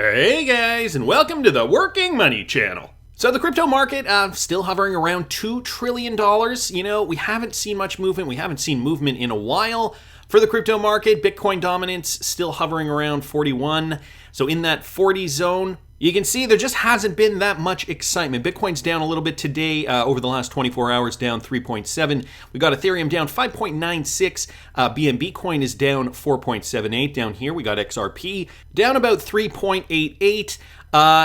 Hey guys, and welcome to the Working Money Channel. So the crypto market still hovering around $2 trillion. You know, we haven't seen much movement. We haven't seen movement in a while. For the crypto market, Bitcoin dominance still hovering around 41. So in that 40 zone, you can see there just hasn't been that much excitement. Bitcoin's down a little bit today over the last 24 hours, down 3.7. We got Ethereum down 5.96. BNB coin is down 4.78. Down here, we got XRP down about 3.88.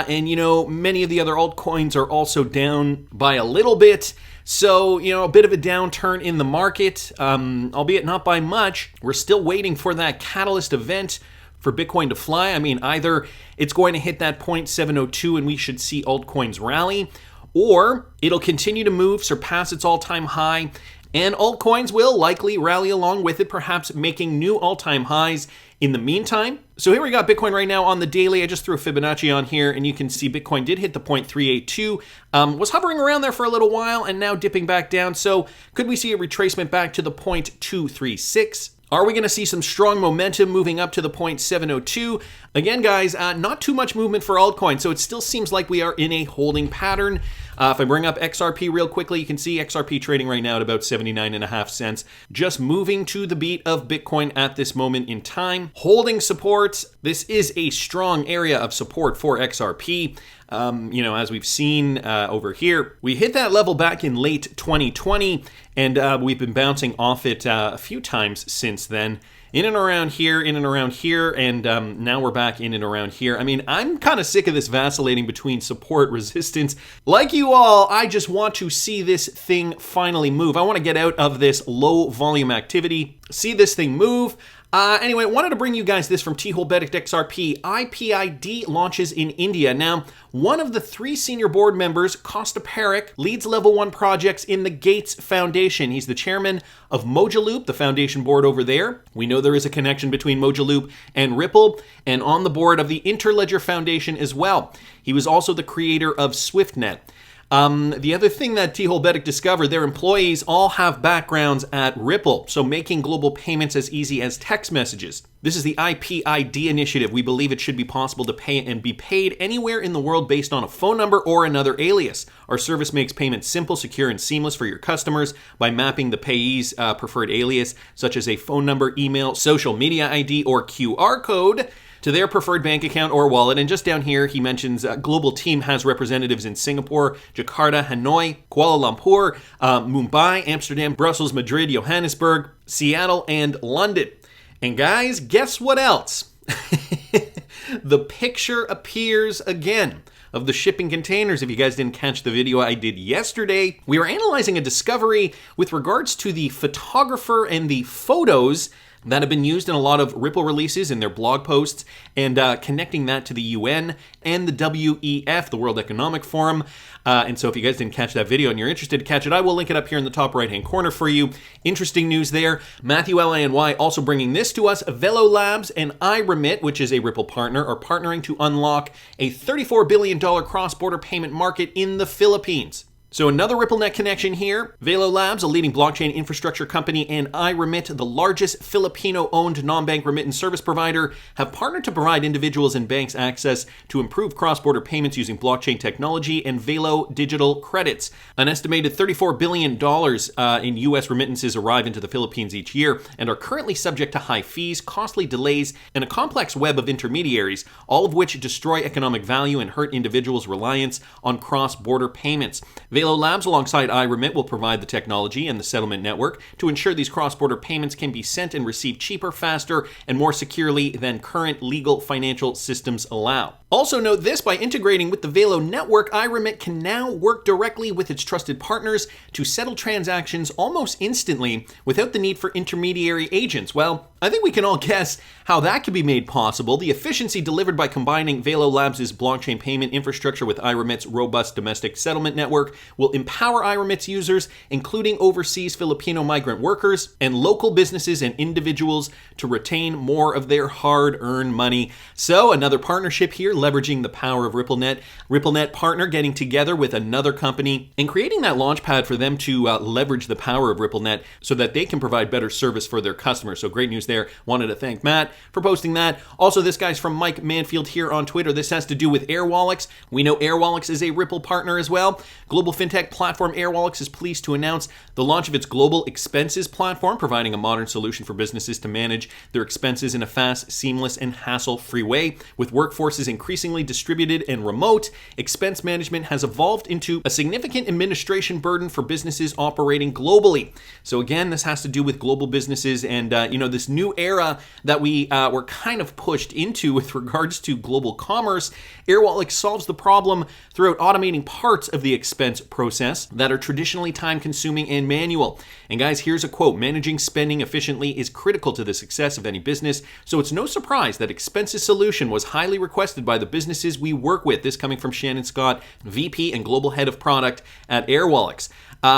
And, you know, many of the other altcoins are also down by a little bit. So, you know, a bit of a downturn in the market, albeit not by much. We're still waiting for that catalyst event for Bitcoin to fly. I mean, either it's going to hit that 0.702 and we should see altcoins rally, or it'll continue to move, surpass its all-time high, and altcoins will likely rally along with it, perhaps making new all-time highs in the meantime. So here we got Bitcoin right now on the daily. I just threw a Fibonacci on here, and you can see Bitcoin did hit the 0.382, was hovering around there for a little while, and now dipping back down. So could we see a retracement back to the 0.236? Are we going to see some strong momentum moving up to the 0.702? Again, guys, not too much movement for altcoins, so it still seems like we are in a holding pattern. If I bring up XRP real quickly, you can see XRP trading right now at about 79.5 cents, just moving to the beat of Bitcoin at this moment in time. Holding support. This is a strong area of support for XRP. You know, as we've seen over here, we hit that level back in late 2020, and we've been bouncing off it a few times since then. In and around here, and now we're back in and around here. I mean, I'm kind of sick of this vacillating between support, resistance. Like you all, I just want to see this thing finally move. I want to get out of this low volume activity, see this thing move. Anyway, I wanted to bring you guys this from T-Hole Bedict XRP. Ipid launches in India. Now, one of the 3 senior board members, Costa Parekh, leads level 1 projects in the Gates Foundation. He's the chairman of Mojaloop, the foundation board over there. We know there is a connection between Mojaloop and Ripple, and on the board of the Interledger Foundation as well. He was also the creator of SwiftNet. The other thing that T-Hole Bedict discovered, their employees all have backgrounds at Ripple, so making global payments as easy as text messages. This is the Ipid initiative. We believe it should be possible to pay and be paid anywhere in the world based on a phone number or another alias. Our service makes payments simple, secure, and seamless for your customers by mapping the payee's preferred alias, such as a phone number, email, social media ID, or QR code, to their preferred bank account or wallet. And just down here, he mentions global team has representatives in Singapore, Jakarta, Hanoi, Kuala Lumpur, Mumbai, Amsterdam, Brussels, Madrid, Johannesburg, Seattle, and London. And guys, guess what else? The picture appears again of the shipping containers. If you guys didn't catch the video I did yesterday, we were analyzing a discovery with regards to the photographer and the photos that have been used in a lot of Ripple releases in their blog posts, and connecting that to the UN and the WEF, the World Economic Forum. And so if you guys didn't catch that video and you're interested to catch it, I will link it up here in the top right-hand corner for you. Interesting news there. Matthew L.A.N.Y. also bringing this to us. Velo Labs and Iremit, which is a Ripple partner, are partnering to unlock a $34 billion cross-border payment market in the Philippines. So another RippleNet connection here. Velo Labs, a leading blockchain infrastructure company, and Iremit, the largest Filipino-owned non-bank remittance service provider, have partnered to provide individuals and banks access to improved cross-border payments using blockchain technology and Velo digital credits. An estimated $34 billion in U.S. remittances arrive into the Philippines each year and are currently subject to high fees, costly delays, and a complex web of intermediaries, all of which destroy economic value and hurt individuals' reliance on cross-border payments. Velo Labs, alongside Iremit, will provide the technology and the settlement network to ensure these cross-border payments can be sent and received cheaper, faster, and more securely than current legal financial systems allow. Also note this, by integrating with the Velo network, Iremit can now work directly with its trusted partners to settle transactions almost instantly without the need for intermediary agents. Well, I think we can all guess how that could be made possible. The efficiency delivered by combining Velo Labs' blockchain payment infrastructure with Iremit's robust domestic settlement network will empower Iremit's users, including overseas Filipino migrant workers and local businesses and individuals, to retain more of their hard-earned money. So another partnership here, leveraging the power of RippleNet. RippleNet partner getting together with another company and creating that launch pad for them to leverage the power of RippleNet so that they can provide better service for their customers. So great news there. there. Wanted to thank Matt for posting that. Also, this guy's from Mike Manfield here on Twitter. This has to do with Airwallex. We know Airwallex is a Ripple partner as well. Global fintech platform Airwallex is pleased to announce the launch of its global expenses platform, providing a modern solution for businesses to manage their expenses in a fast, seamless, and hassle-free way. With workforces increasingly distributed and remote, expense management has evolved into a significant administration burden for businesses operating globally. So again, this has to do with global businesses and this new era that we were kind of pushed into with regards to global commerce. Airwallex solves the problem throughout automating parts of the expense process that are traditionally time-consuming and manual. And guys, here's a quote: "Managing spending efficiently is critical to the success of any business, so it's no surprise that Expenses Solution was highly requested by the businesses we work with." This coming from Shannon Scott, VP and Global Head of Product at Airwallex.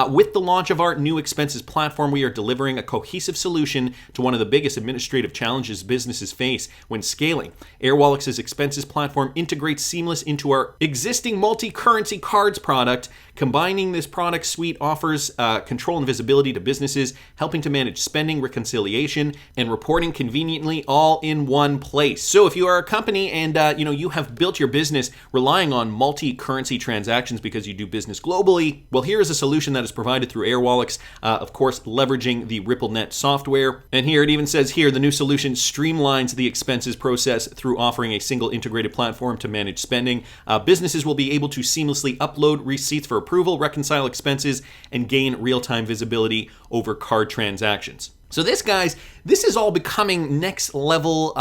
With the launch of our new expenses platform, we are delivering a cohesive solution to one of the biggest administrative challenges businesses face when scaling. Airwallex's expenses platform integrates seamless into our existing multi-currency cards product. Combining this product suite offers control and visibility to businesses, helping to manage spending, reconciliation, and reporting conveniently all in one place. So if you are a company and you have built your business relying on multi-currency transactions because you do business globally, well, here is a solution that is provided through Airwallex, of course, leveraging the RippleNet software. And here it even says here, the new solution streamlines the expenses process through offering a single integrated platform to manage spending. Businesses will be able to seamlessly upload receipts for approval, reconcile expenses, and gain real-time visibility over card transactions. So this is all becoming next level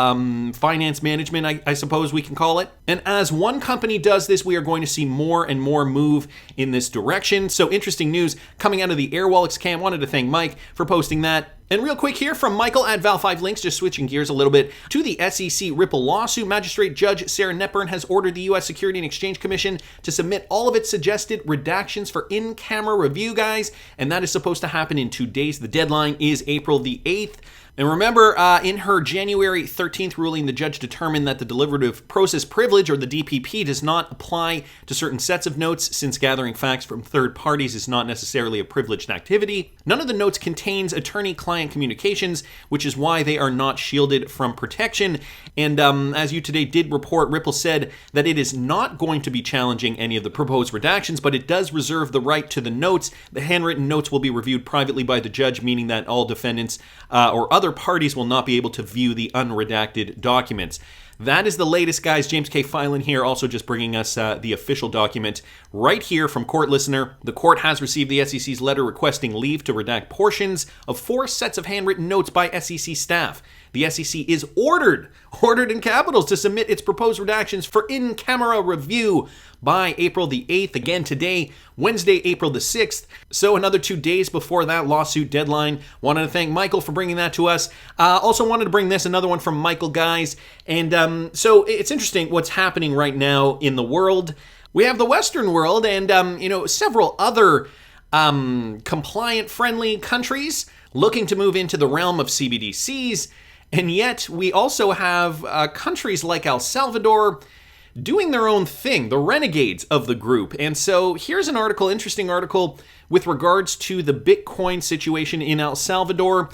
finance management, I suppose we can call it. And as one company does this, we are going to see more and more move in this direction. So interesting news coming out of the Airwallex camp. Wanted to thank Mike for posting that. And real quick here from Michael at Val5 Links, just switching gears a little bit to the SEC Ripple lawsuit. Magistrate Judge Sarah Netburn has ordered the U.S. Securities and Exchange Commission to submit all of its suggested redactions for in-camera review, guys. And that is supposed to happen in 2 days. The deadline is April the 8th. And remember, in her January 13th ruling, the judge determined that the deliberative process privilege, or the DPP, does not apply to certain sets of notes, since gathering facts from third parties is not necessarily a privileged activity. None of the notes contains attorney-client communications, which is why they are not shielded from protection. And as you today did report, Ripple said that it is not going to be challenging any of the proposed redactions, but it does reserve the right to the notes. The handwritten notes will be reviewed privately by the judge, meaning that all defendants or other parties will not be able to view the unredacted documents. That is the latest, guys. James K. Filan here, also just bringing us the official document right here from Court Listener. The court has received the SEC's letter requesting leave to redact portions of 4 sets of handwritten notes by SEC staff. The SEC is ordered in capitals, to submit its proposed redactions for in-camera review by April the 8th. Again, today, Wednesday, April the 6th. So another 2 days before that lawsuit deadline. Wanted to thank Michael for bringing that to us. Also wanted to bring another one from Michael, guys. And so it's interesting what's happening right now in the world. We have the Western world and, several other compliant-friendly countries looking to move into the realm of CBDCs. And yet we also have countries like El Salvador doing their own thing, the renegades of the group. And so here's an article, interesting article, with regards to the Bitcoin situation in El Salvador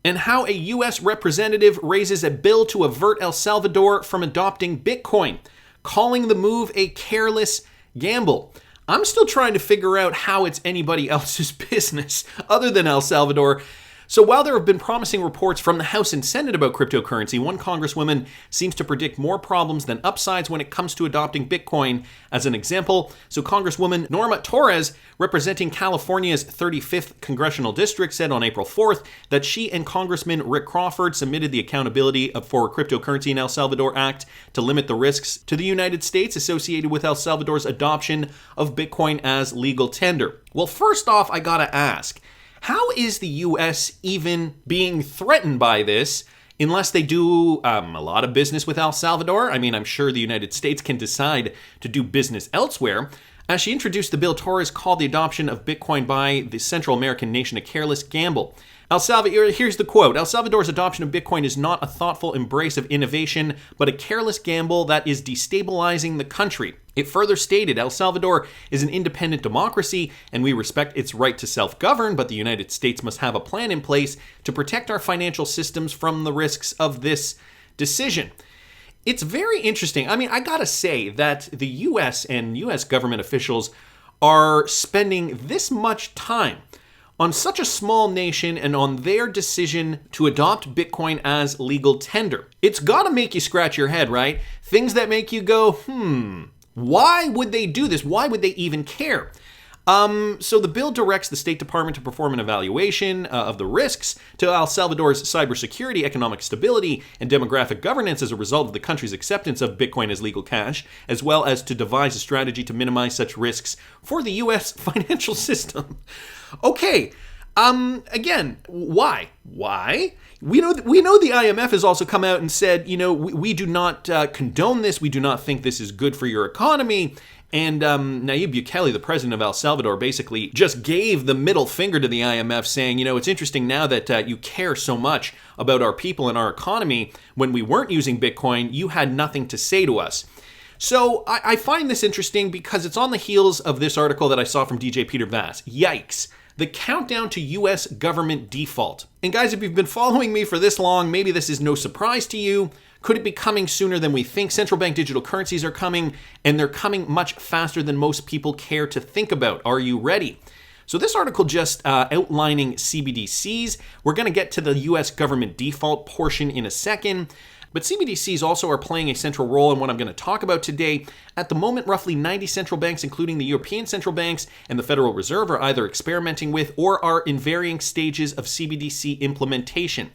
and how a U.S. representative raises a bill to avert El Salvador from adopting Bitcoin, calling the move a careless gamble. I'm still trying to figure out how it's anybody else's business other than El Salvador. So while there have been promising reports from the House and Senate about cryptocurrency, one congresswoman seems to predict more problems than upsides when it comes to adopting Bitcoin. As an example, so Congresswoman Norma Torres, representing California's 35th congressional district, said on April 4th that she and Congressman Rick Crawford submitted the Accountability for Cryptocurrency in El Salvador Act to limit the risks to the United States associated with El Salvador's adoption of Bitcoin as legal tender. Well, first off, I gotta ask, how is the U.S. even being threatened by this unless they do a lot of business with El Salvador? I mean, I'm sure the United States can decide to do business elsewhere. As she introduced the bill, Torres called the adoption of Bitcoin by the Central American nation a careless gamble. Here's the quote. El Salvador's adoption of Bitcoin is not a thoughtful embrace of innovation, but a careless gamble that is destabilizing the country. It further stated, El Salvador is an independent democracy, and we respect its right to self-govern, but the United States must have a plan in place to protect our financial systems from the risks of this decision. It's very interesting. I mean, I gotta say that the US and US government officials are spending this much time on such a small nation and on their decision to adopt Bitcoin as legal tender. It's gotta make you scratch your head, right? Things that make you go, why would they do this? Why would they even care? So the bill directs the State Department to perform an evaluation of the risks to El Salvador's cybersecurity, economic stability, and demographic governance as a result of the country's acceptance of Bitcoin as legal cash, as well as to devise a strategy to minimize such risks for the U.S. financial system. Okay, again, why? Why? We know the IMF has also come out and said, we do not condone this. We do not think this is good for your economy. And Nayib Bukele, the president of El Salvador, basically just gave the middle finger to the IMF, saying, it's interesting now that you care so much about our people and our economy. When we weren't using Bitcoin, you had nothing to say to us. So I find this interesting because it's on the heels of this article that I saw from DJ Peter Vass. Yikes. The countdown to U.S. government default. And guys, if you've been following me for this long, maybe this is no surprise to you. Could it be coming sooner than we think? Central bank digital currencies are coming, and they're coming much faster than most people care to think about. Are you ready? So this article just outlining CBDCs. We're going to get to the U.S. government default portion in a second. But CBDCs also are playing a central role in what I'm going to talk about today. At the moment, roughly 90 central banks, including the European central banks and the Federal Reserve, are either experimenting with or are in varying stages of CBDC implementation.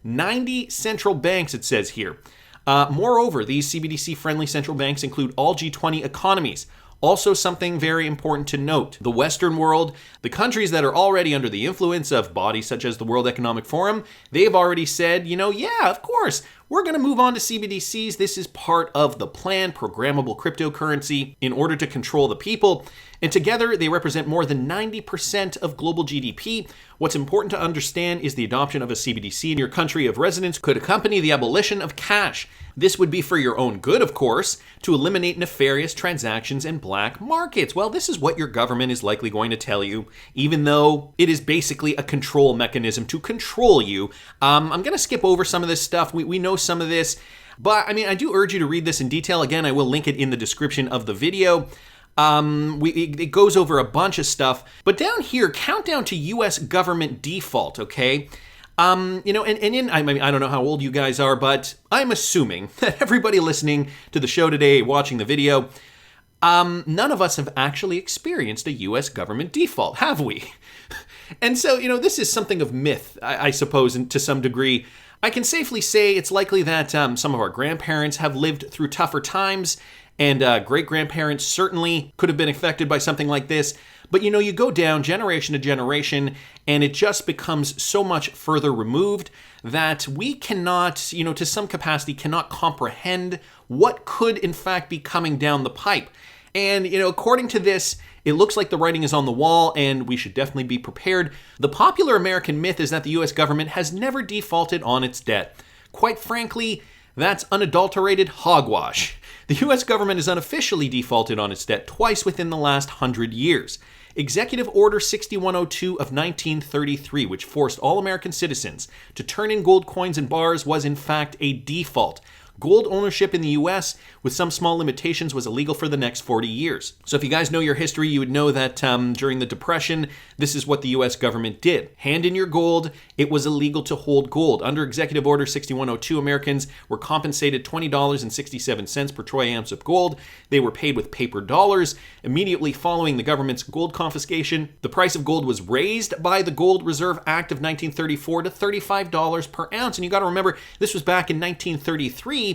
90 central banks, it says here. Moreover, these CBDC-friendly central banks include all G20 economies. Also something very important to note, the Western world, the countries that are already under the influence of bodies such as the World Economic Forum, they've already said, yeah, of course, we're going to move on to CBDCs. This is part of the plan, programmable cryptocurrency, in order to control the people. And together, they represent more than 90% of global GDP. What's important to understand is the adoption of a CBDC in your country of residence could accompany the abolition of cash. This would be for your own good, of course, to eliminate nefarious transactions and black markets. Well, this is what your government is likely going to tell you, even though it is basically a control mechanism to control you. I'm going to skip over some of this stuff. We know some of this, but I do urge you to read this in detail. Again, I will link it in the description of the video. It goes over a bunch of stuff, but down here, countdown to U.S. government default, okay? I don't know how old you guys are, but I'm assuming that everybody listening to the show today, watching the video, none of us have actually experienced a U.S. government default, have we? And so, this is something of myth, I suppose, and to some degree. I can safely say it's likely that some of our grandparents have lived through tougher times, and great-grandparents certainly could have been affected by something like this. But you go down generation to generation, and it just becomes so much further removed that we cannot, to some capacity, cannot comprehend what could in fact be coming down the pipe. And, according to this, it looks like the writing is on the wall, and we should definitely be prepared. The popular American myth is that the U.S. government has never defaulted on its debt. Quite frankly, that's unadulterated hogwash. The U.S. government has unofficially defaulted on its debt twice within the last 100 years. Executive Order 6102 of 1933, which forced all American citizens to turn in gold coins and bars, was in fact a default. Gold ownership in the U.S., with some small limitations, was illegal for the next 40 years. So if you guys know your history, you would know that during the Depression, this is what the U.S. government did. Hand in your gold. It was illegal to hold gold. Under Executive Order 6102, Americans were compensated $20.67 per troy ounce of gold. They were paid with paper dollars. Immediately following the government's gold confiscation, the price of gold was raised by the Gold Reserve Act of 1934 to $35 per ounce. And you got to remember, this was back in 1933.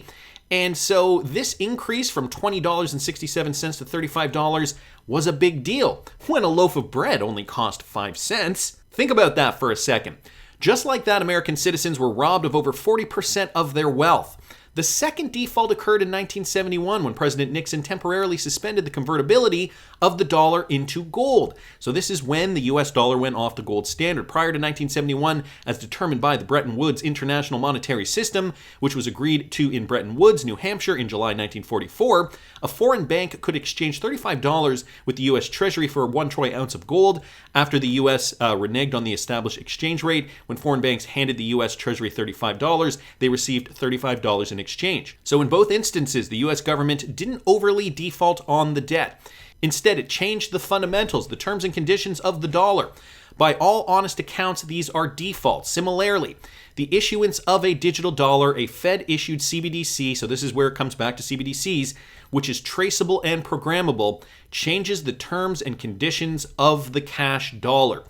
And so this increase from $20.67 to $35 was a big deal when a loaf of bread only cost 5 cents. Think about that for a second. Just like that, American citizens were robbed of over 40% of their wealth. The second default occurred in 1971 when President Nixon temporarily suspended the convertibility of the dollar into gold. So this is when the US dollar went off the gold standard. Prior to 1971, as determined by the Bretton Woods International Monetary System, which was agreed to in Bretton Woods, New Hampshire in July 1944, a foreign bank could exchange $35 with the US Treasury for 1 troy ounce of gold. After the US reneged on the established exchange rate, when foreign banks handed the US Treasury $35, they received $35 in exchange. So in both instances, the US government didn't overly default on the debt. Instead, it changed the fundamentals, the terms and conditions of the dollar. By all honest accounts, these are defaults. Similarly, the issuance of a digital dollar, a Fed-issued CBDC, so this is where it comes back to CBDCs, which is traceable and programmable, changes the terms and conditions of the cash dollar.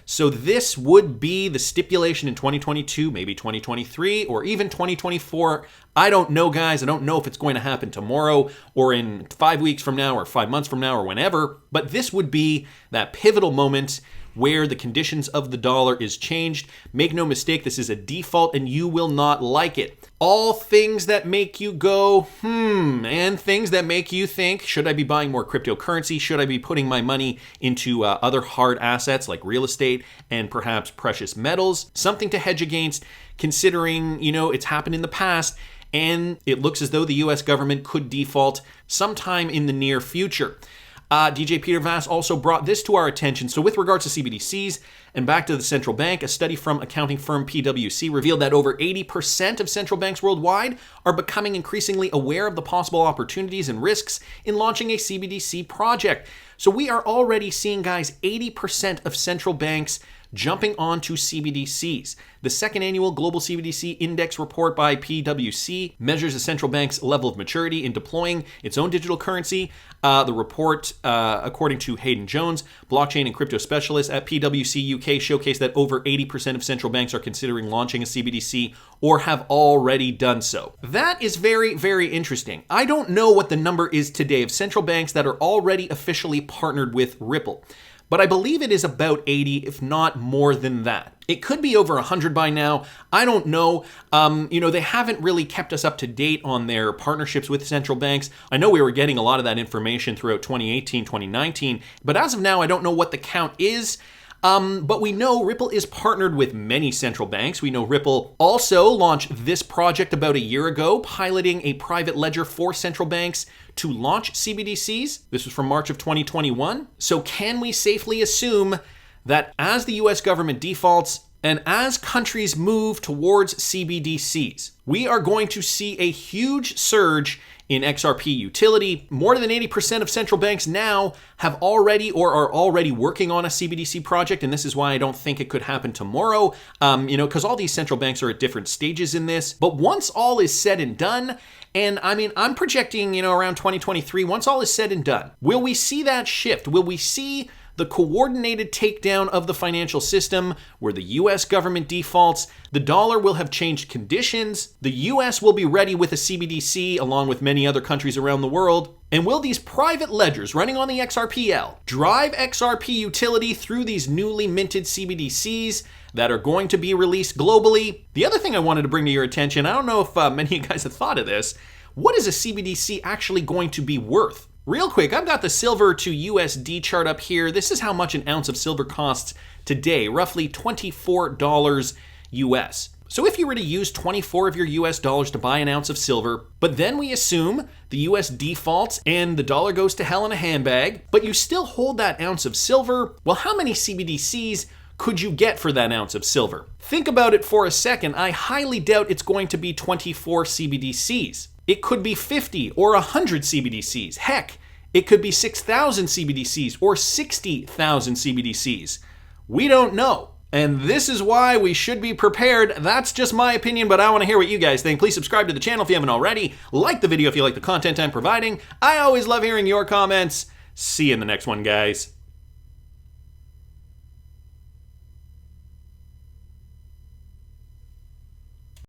So this would be the stipulation in 2022, maybe 2023, or even 2024. I don't know, guys. I don't know if it's going to happen tomorrow or in 5 weeks from now or 5 months from now or whenever, but this would be that pivotal moment where the conditions of the dollar is changed. Make no mistake, this is a default and you will not like it. All things that make you go, and things that make you think, should I be buying more cryptocurrency? Should I be putting my money into other hard assets like real estate and perhaps precious metals? Something to hedge against, considering, it's happened in the past and it looks as though the US government could default sometime in the near future. DJ Peter Vass also brought this to our attention. So with regards to CBDCs and back to the central bank, a study from accounting firm PwC revealed that over 80% of central banks worldwide are becoming increasingly aware of the possible opportunities and risks in launching a CBDC project. So we are already seeing, guys, 80% of central banks jumping onto CBDCs. The second annual Global CBDC Index report by PwC measures the central bank's level of maturity in deploying its own digital currency. The report, according to Hayden Jones, blockchain and crypto specialist at PwC UK, showcased that over 80% of central banks are considering launching a CBDC or have already done so. That is very, very interesting. I don't know what the number is today of central banks that are already officially partnered with Ripple, but I believe it is about 80, if not more than that. It could be over 100 by now. I don't know. They haven't really kept us up to date on their partnerships with central banks. I know we were getting a lot of that information throughout 2018, 2019, but as of now, I don't know what the count is. But we know Ripple is partnered with many central banks. We know Ripple also launched this project about a year ago, piloting a private ledger for central banks to launch CBDCs. This was from March of 2021. So can we safely assume that as the US government defaults and as countries move towards CBDCs, we are going to see a huge surge in XRP utility? More than 80% of central banks now have already or are already working on a CBDC project, and this is why I don't think it could happen tomorrow, because all these central banks are at different stages in this. But once all is said and done, and I'm projecting, around 2023, once all is said and done, will we see that shift? Will we see the coordinated takedown of the financial system where the US government defaults? The dollar will have changed conditions. The US will be ready with a CBDC along with many other countries around the world. And will these private ledgers running on the XRPL drive XRP utility through these newly minted CBDCs that are going to be released globally? The other thing I wanted to bring to your attention, I don't know if many of you guys have thought of this, what is a CBDC actually going to be worth? Real quick, I've got the silver to USD chart up here. This is how much an ounce of silver costs today, roughly $24 US. So if you were to use 24 of your US dollars to buy an ounce of silver, but then we assume the US defaults and the dollar goes to hell in a handbag, but you still hold that ounce of silver, well, how many CBDCs could you get for that ounce of silver? Think about it for a second. I highly doubt it's going to be 24 CBDCs. It could be 50 or 100 CBDCs. Heck, it could be 6,000 CBDCs or 60,000 CBDCs. We don't know. And this is why we should be prepared. That's just my opinion, but I want to hear what you guys think. Please subscribe to the channel if you haven't already. Like the video if you like the content I'm providing. I always love hearing your comments. See you in the next one, guys.